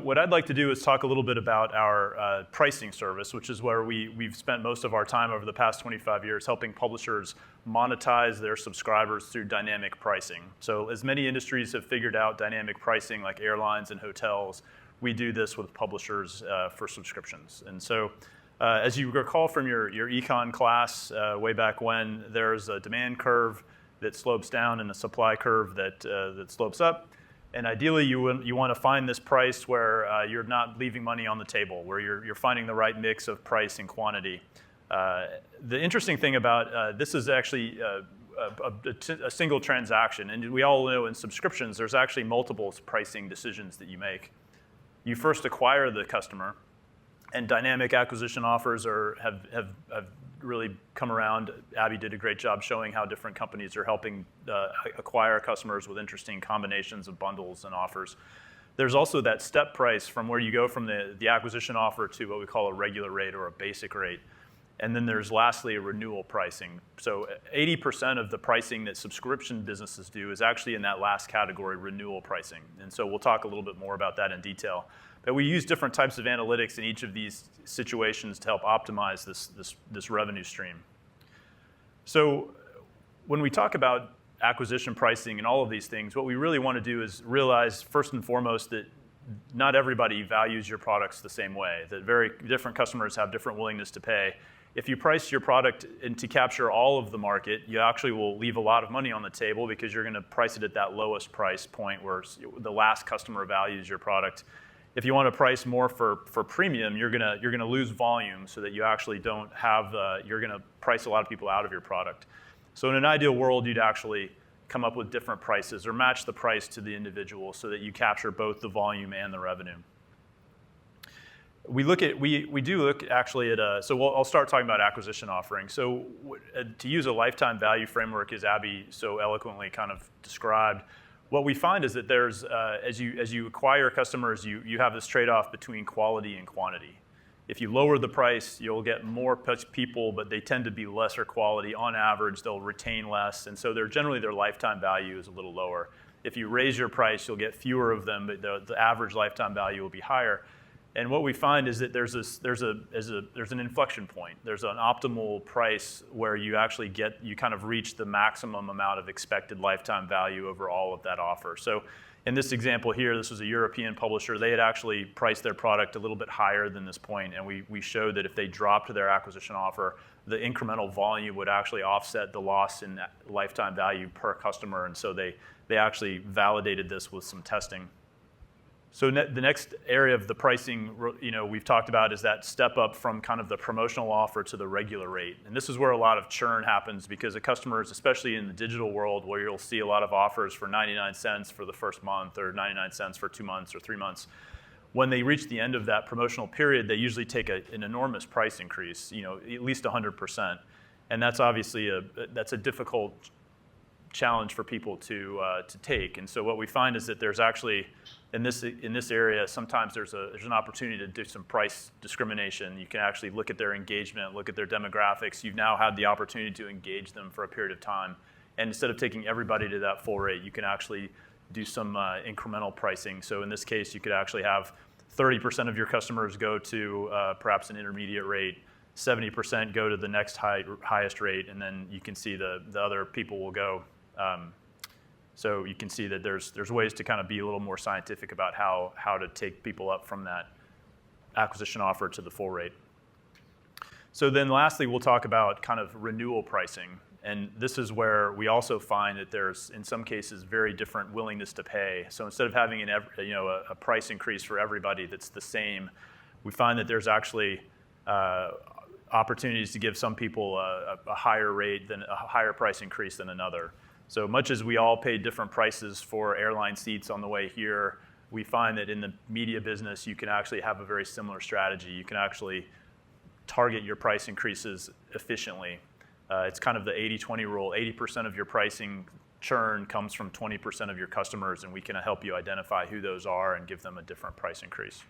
what I'd like to do is talk a little bit about our pricing service, which is where we've spent most of our time over the past 25 years helping publishers monetize their subscribers through dynamic pricing. So as many industries have figured out dynamic pricing, like airlines and hotels, we do this with publishers for subscriptions. And so as you recall from your econ class way back when, there's a demand curve that slopes down and a supply curve that slopes up. And ideally, you want to find this price where you're not leaving money on the table, where you're finding the right mix of price and quantity. The interesting thing about this is actually a single transaction. And we all know in subscriptions, there's actually multiple pricing decisions that you make. You first acquire the customer, and dynamic acquisition offers have really come around. Abby did a great job showing how different companies are helping acquire customers with interesting combinations of bundles and offers. There's also that step price from where you go from the acquisition offer to what we call a regular rate or a basic rate. And then there's lastly a renewal pricing. So 80% of the pricing that subscription businesses do is actually in that last category, renewal pricing. And so we'll talk a little bit more about that in detail. But we use different types of analytics in each of these situations to help optimize this revenue stream. So when we talk about acquisition pricing and all of these things, what we really want to do is realize first and foremost that not everybody values your products the same way, that very different customers have different willingness to pay. If you price your product and to capture all of the market, you actually will leave a lot of money on the table because you're going to price it at that lowest price point where the last customer values your product. If you want to price more for premium, you're gonna lose volume so that you actually don't have you're gonna price a lot of people out of your product. So in an ideal world, you'd actually come up with different prices or match the price to the individual so that you capture both the volume and the revenue. We do look actually at so I'll start talking about acquisition offering. So to use a lifetime value framework, as Abby so eloquently kind of described, what we find is that there's, as you acquire customers, you have this trade-off between quality and quantity. If you lower the price, you'll get more people, but they tend to be lesser quality. On average, they'll retain less, and so generally their lifetime value is a little lower. If you raise your price, you'll get fewer of them, but the average lifetime value will be higher. And what we find is that there's an inflection point. There's an optimal price where you actually you kind of reach the maximum amount of expected lifetime value over all of that offer. So in this example here, this was a European publisher. They had actually priced their product a little bit higher than this point, and we showed that if they dropped their acquisition offer, the incremental volume would actually offset the loss in lifetime value per customer, and so they actually validated this with some testing. So the next area of the pricing, we've talked about is that step up from kind of the promotional offer to the regular rate. And this is where a lot of churn happens because the customers, especially in the digital world where you'll see a lot of offers for 99 cents for the first month or 99 cents for 2 months or 3 months, when they reach the end of that promotional period, they usually take an enormous price increase, at least 100%. And that's obviously a difficult challenge for people to take. And so what we find is that there's actually in this area, sometimes there's an opportunity to do some price discrimination. You can actually look at their engagement, look at their demographics. You've now had the opportunity to engage them for a period of time. And instead of taking everybody to that full rate, you can actually do some incremental pricing. So in this case, you could actually have 30% of your customers go to perhaps an intermediate rate, 70% go to the next highest rate, and then you can see the other people will go. So you can see that there's ways to kind of be a little more scientific about how to take people up from that acquisition offer to the full rate. So then lastly, we'll talk about kind of renewal pricing. And this is where we also find that there's, in some cases, very different willingness to pay. So instead of having a price increase for everybody that's the same, we find that there's actually opportunities to give some people a higher rate than a higher price increase than another. So much as we all pay different prices for airline seats on the way here, we find that in the media business, you can actually have a very similar strategy. You can actually target your price increases efficiently. It's kind of the 80-20 rule. 80% of your pricing churn comes from 20% of your customers, and we can help you identify who those are and give them a different price increase.